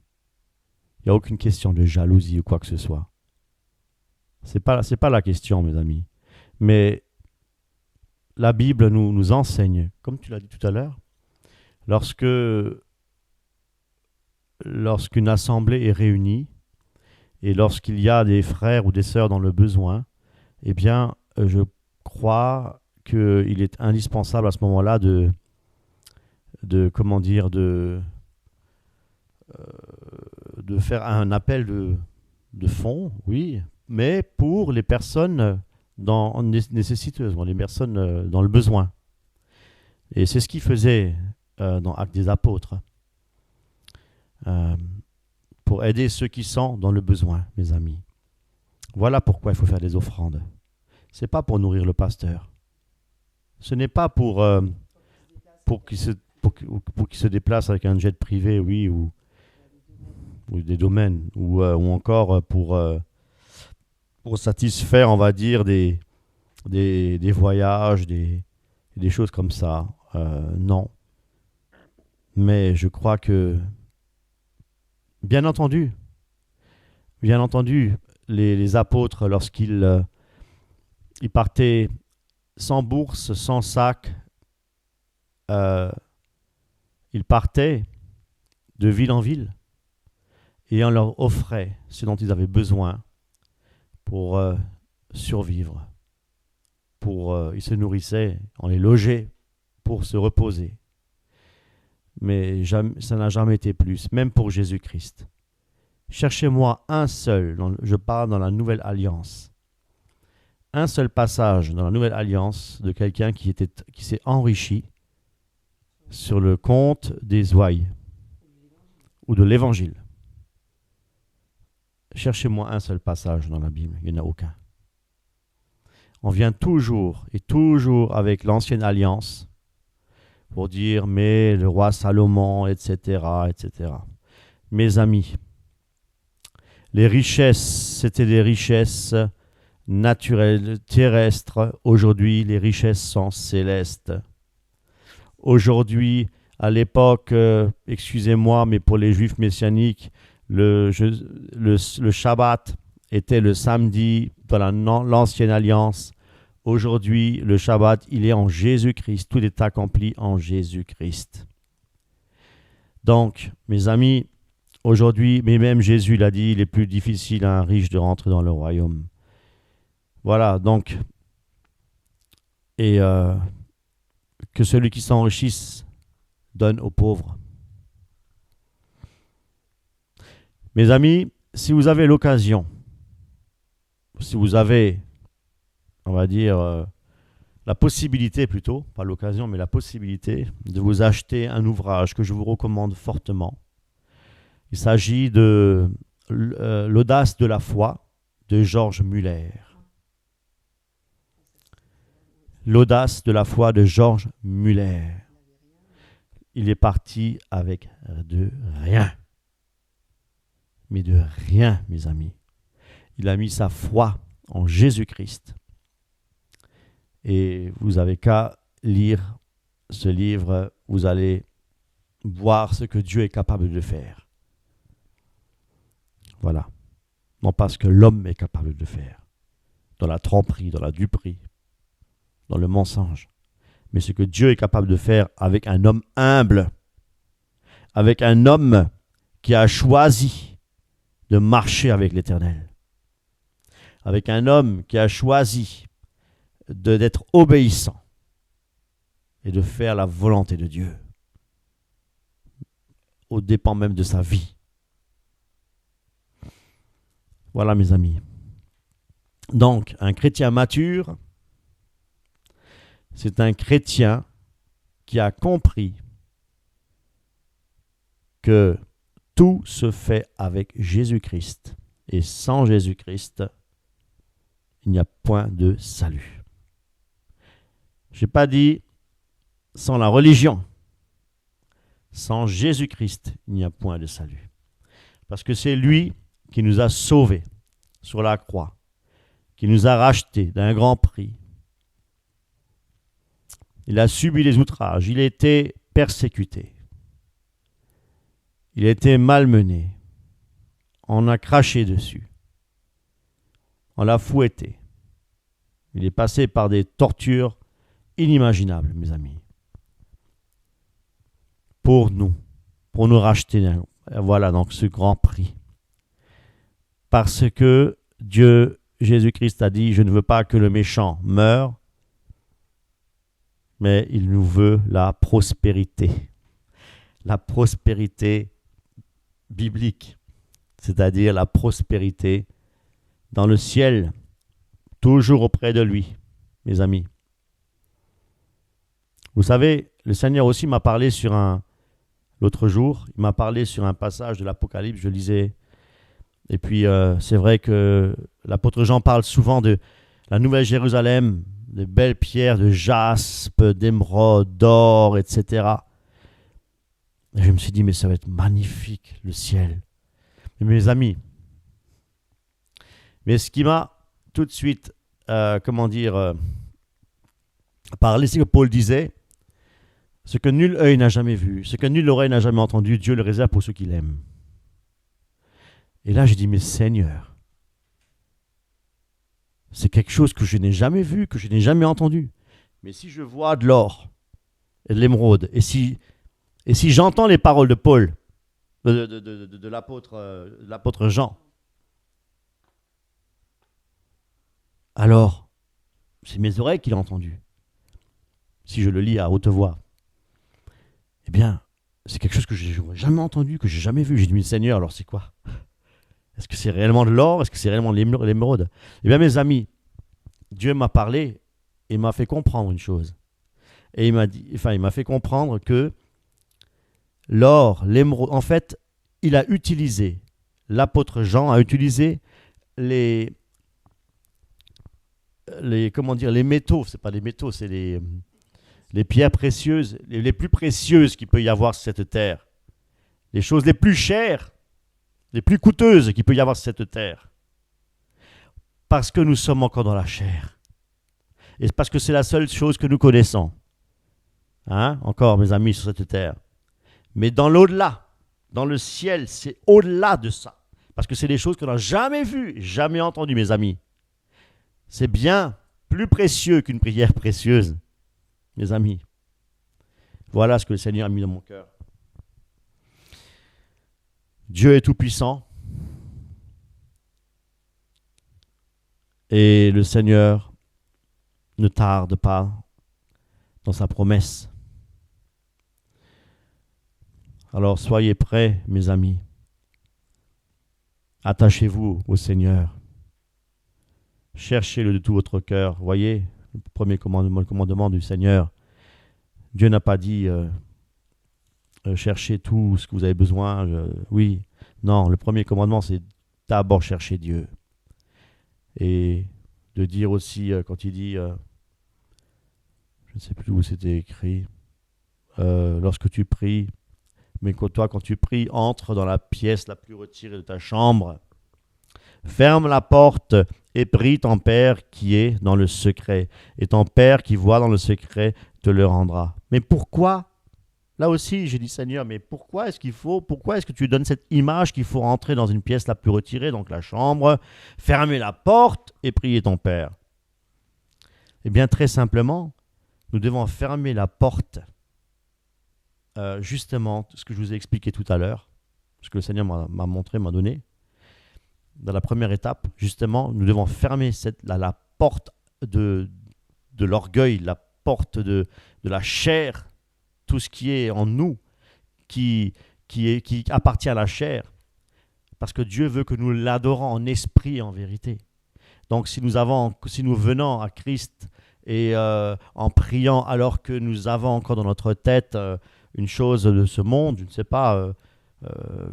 Il n'y a aucune question de jalousie ou quoi que ce soit. C'est pas la question, mes amis. Mais la Bible nous enseigne, comme tu l'as dit tout à l'heure, lorsqu'une assemblée est réunie, et lorsqu'il y a des frères ou des sœurs dans le besoin, eh bien, je crois qu'il est indispensable à ce moment-là de faire un appel de fonds, oui, mais pour les personnes nécessiteuses, les personnes dans le besoin. Et c'est ce qu'il faisait dans Actes des Apôtres. Pour aider ceux qui sont dans le besoin, mes amis. Voilà pourquoi il faut faire des offrandes. Ce n'est pas pour nourrir le pasteur. Ce n'est pas pour qu'il pour qu'il se déplace avec un jet privé, oui, ou des domaines, ou encore pour satisfaire, on va dire, des voyages, des choses comme ça. Non. Mais je crois que, bien entendu, les apôtres, lorsqu'ils ils partaient sans bourse, sans sac, euh, ils partaient de ville en ville et on leur offrait ce dont ils avaient besoin pour survivre. Ils se nourrissaient, on les logeait pour se reposer. Mais ça n'a jamais été plus, même pour Jésus-Christ. Cherchez-moi un seul, je parle dans la Nouvelle Alliance, un seul passage dans la Nouvelle Alliance de quelqu'un qui s'est enrichi sur le compte des ouailles ou de l'Évangile. Cherchez-moi un seul passage dans la Bible, il n'y en a aucun. On vient toujours et toujours avec l'Ancienne Alliance pour dire mais le roi Salomon, etc., etc. Mes amis, les richesses, c'était des richesses naturelles, terrestres. Aujourd'hui, les richesses sont célestes. Aujourd'hui, à l'époque, excusez-moi, mais pour les juifs messianiques, le Shabbat était le samedi dans l'Ancienne Alliance. Aujourd'hui, le Shabbat, il est en Jésus-Christ. Tout est accompli en Jésus-Christ. Donc, mes amis, aujourd'hui, mais même Jésus l'a dit, il est plus difficile à un riche de rentrer dans le royaume. Voilà, donc, et que celui qui s'enrichisse donne aux pauvres. Mes amis, si vous avez l'occasion, si vous avez, on va dire, la possibilité plutôt, pas l'occasion, mais la possibilité de vous acheter un ouvrage que je vous recommande fortement. Il s'agit de L'audace de la foi de George Muller. L'audace de la foi de George Muller. Il est parti avec de rien. Mais de rien, mes amis. Il a mis sa foi en Jésus-Christ. Et vous n'avez qu'à lire ce livre, vous allez voir ce que Dieu est capable de faire. Voilà. Non pas ce que l'homme est capable de faire. Dans la tromperie, dans la duperie, dans le mensonge. Mais ce que Dieu est capable de faire avec un homme humble. Avec un homme qui a choisi de marcher avec l'Éternel. Avec un homme qui a choisi d'être obéissant et de faire la volonté de Dieu au dépens même de sa vie. Voilà mes amis. Donc, un chrétien mature, c'est un chrétien qui a compris que tout se fait avec Jésus-Christ. Et sans Jésus-Christ, il n'y a point de salut. Je n'ai pas dit sans la religion. Sans Jésus-Christ, il n'y a point de salut. Parce que c'est lui qui nous a sauvés sur la croix, qui nous a rachetés d'un grand prix. Il a subi les outrages, il a été persécuté. Il a été malmené. On a craché dessus. On l'a fouetté. Il est passé par des tortures inimaginables, mes amis. Pour nous racheter. Voilà donc ce grand prix. Parce que Dieu, Jésus-Christ a dit, je ne veux pas que le méchant meure, mais il nous veut la prospérité. La prospérité biblique, c'est-à-dire la prospérité dans le ciel, toujours auprès de lui, mes amis. Vous savez, le Seigneur aussi m'a parlé l'autre jour, il m'a parlé sur un passage de l'Apocalypse, je lisais, et puis c'est vrai que l'apôtre Jean parle souvent de la Nouvelle Jérusalem, des belles pierres de jaspe, d'émeraude, d'or, etc. Et je me suis dit, mais ça va être magnifique, le ciel. Mais mes amis, mais ce qui m'a tout de suite, parlé, c'est que Paul disait, ce que nul œil n'a jamais vu, ce que nulle oreille n'a jamais entendu, Dieu le réserve pour ceux qui l'aiment. Et là, j'ai dit, mais Seigneur, c'est quelque chose que je n'ai jamais vu, que je n'ai jamais entendu. Mais si je vois de l'or et de l'émeraude, et si j'entends les paroles de Paul, de l'apôtre Jean, alors c'est mes oreilles qui l'ont entendu. Si je le lis à haute voix, eh bien, c'est quelque chose que je n'ai jamais entendu, que je n'ai jamais vu. J'ai dit, mais Seigneur, alors c'est quoi? Est-ce que c'est réellement de l'or? Est-ce que c'est réellement de l'émeraude? Eh bien, mes amis, Dieu m'a parlé et m'a fait comprendre une chose. Et il m'a fait comprendre que l'or, l'émeraude, en fait, l'apôtre Jean a utilisé les métaux, c'est pas des métaux, c'est les pierres précieuses, les plus précieuses qu'il peut y avoir sur cette terre. Les choses les plus chères, les plus coûteuses qu'il peut y avoir sur cette terre. Parce que nous sommes encore dans la chair. Et parce que c'est la seule chose que nous connaissons. Encore, mes amis, sur cette terre. Mais dans l'au-delà, dans le ciel, c'est au-delà de ça. Parce que c'est des choses qu'on n'a jamais vues, jamais entendues, mes amis. C'est bien plus précieux qu'une prière précieuse, mes amis. Voilà ce que le Seigneur a mis dans mon cœur. Dieu est tout-puissant. Et le Seigneur ne tarde pas dans sa promesse. Alors soyez prêts, mes amis. Attachez-vous au Seigneur. Cherchez-le de tout votre cœur. Voyez, le premier commandement, le commandement du Seigneur. Dieu n'a pas dit cherchez tout ce que vous avez besoin. Oui, non, le premier commandement, c'est d'abord chercher Dieu. Et de dire aussi, quand il dit, je ne sais plus où c'était écrit, lorsque tu pries, mais quand tu pries, entre dans la pièce la plus retirée de ta chambre, ferme la porte et prie ton Père qui est dans le secret. Et ton Père qui voit dans le secret te le rendra. Mais pourquoi? Là aussi, j'ai dit, Seigneur, mais pourquoi est-ce que tu donnes cette image qu'il faut rentrer dans une pièce la plus retirée, donc la chambre, fermer la porte et prier ton Père? Eh bien, très simplement, nous devons fermer la porte, justement, ce que je vous ai expliqué tout à l'heure, ce que le Seigneur m'a montré, m'a donné. Dans la première étape, justement, nous devons fermer la porte de l'orgueil, la porte de la chair, tout ce qui est en nous, qui appartient à la chair, parce que Dieu veut que nous l'adorons en esprit et en vérité. Donc si nous venons à Christ et en priant alors que nous avons encore dans notre tête une chose de ce monde, je ne sais pas,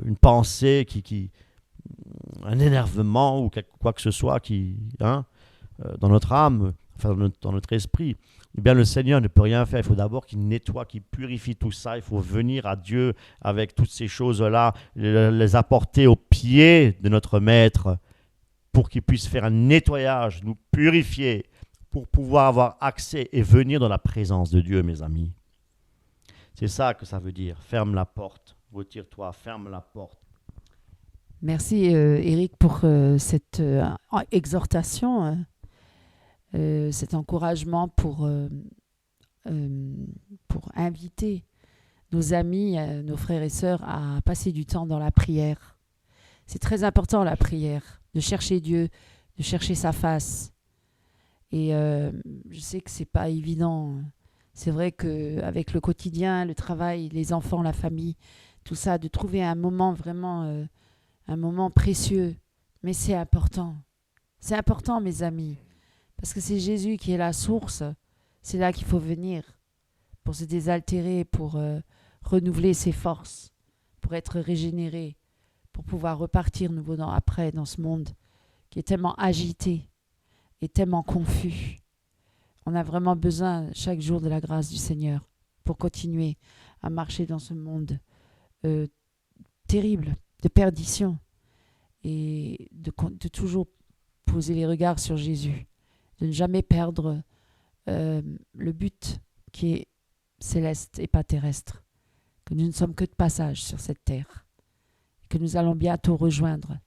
une pensée un énervement ou quoi que ce soit dans notre âme, enfin dans notre esprit, eh bien le Seigneur ne peut rien faire. Il faut d'abord qu'il nettoie, qu'il purifie tout ça. Il faut venir à Dieu avec toutes ces choses-là, les apporter aux pieds de notre Maître pour qu'il puisse faire un nettoyage, nous purifier, pour pouvoir avoir accès et venir dans la présence de Dieu, mes amis. C'est ça que ça veut dire. Ferme la porte. Retire-toi, ferme la porte. Merci Éric pour cette exhortation, cet encouragement pour inviter nos amis, nos frères et sœurs à passer du temps dans la prière. C'est très important la prière, de chercher Dieu, de chercher sa face. Et je sais que c'est pas évident. C'est vrai qu'avec le quotidien, le travail, les enfants, la famille, tout ça, de trouver un moment vraiment... un moment précieux, mais c'est important. C'est important, mes amis, parce que c'est Jésus qui est la source. C'est là qu'il faut venir pour se désaltérer, pour renouveler ses forces, pour être régénéré, pour pouvoir repartir nouveau dans ce monde qui est tellement agité et tellement confus. On a vraiment besoin chaque jour de la grâce du Seigneur pour continuer à marcher dans ce monde euh, terrible, de perdition, et de toujours poser les regards sur Jésus, de ne jamais perdre le but qui est céleste et pas terrestre, que nous ne sommes que de passage sur cette terre, que nous allons bientôt rejoindre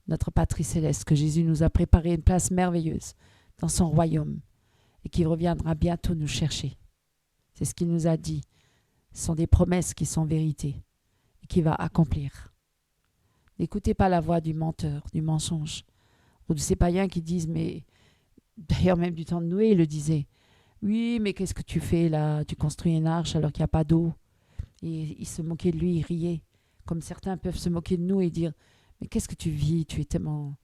notre patrie céleste, que Jésus nous a préparé une place merveilleuse dans son royaume et qu'il reviendra bientôt nous chercher. C'est ce qu'il nous a dit. Ce sont des promesses qui sont vérités et qu'il va accomplir. N'écoutez pas la voix du menteur, du mensonge, ou de ces païens qui disent, mais d'ailleurs même du temps de Noé, il le disait, oui, mais qu'est-ce que tu fais là? Tu construis une arche alors qu'il n'y a pas d'eau. Et il se moquait de lui, il riait, comme certains peuvent se moquer de nous et dire, mais qu'est-ce que tu vis? Tu es tellement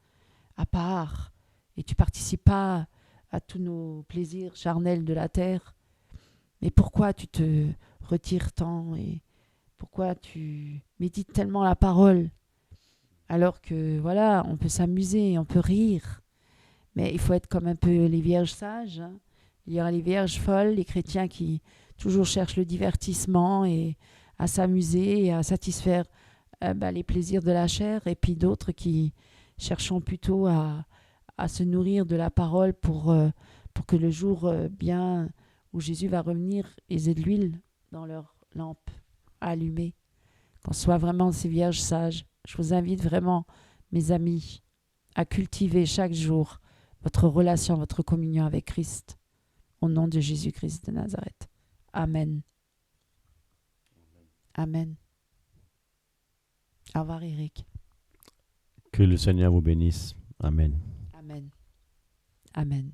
à part et tu participes pas à tous nos plaisirs charnels de la terre. Mais pourquoi tu te retires tant et pourquoi tu médites tellement la parole alors que voilà, on peut s'amuser, on peut rire, mais il faut être comme un peu les vierges sages, hein. Il y aura les vierges folles, les chrétiens qui toujours cherchent le divertissement et à s'amuser et à satisfaire les plaisirs de la chair, et puis d'autres qui cherchons plutôt à se nourrir de la parole pour que le jour bien où Jésus va revenir, ils aient de l'huile dans leur lampe à allumer, qu'on soit vraiment ces vierges sages. Je vous invite vraiment, mes amis, à cultiver chaque jour votre relation, votre communion avec Christ, au nom de Jésus-Christ de Nazareth. Amen. Amen. Au revoir, Eric. Que le Seigneur vous bénisse. Amen. Amen. Amen.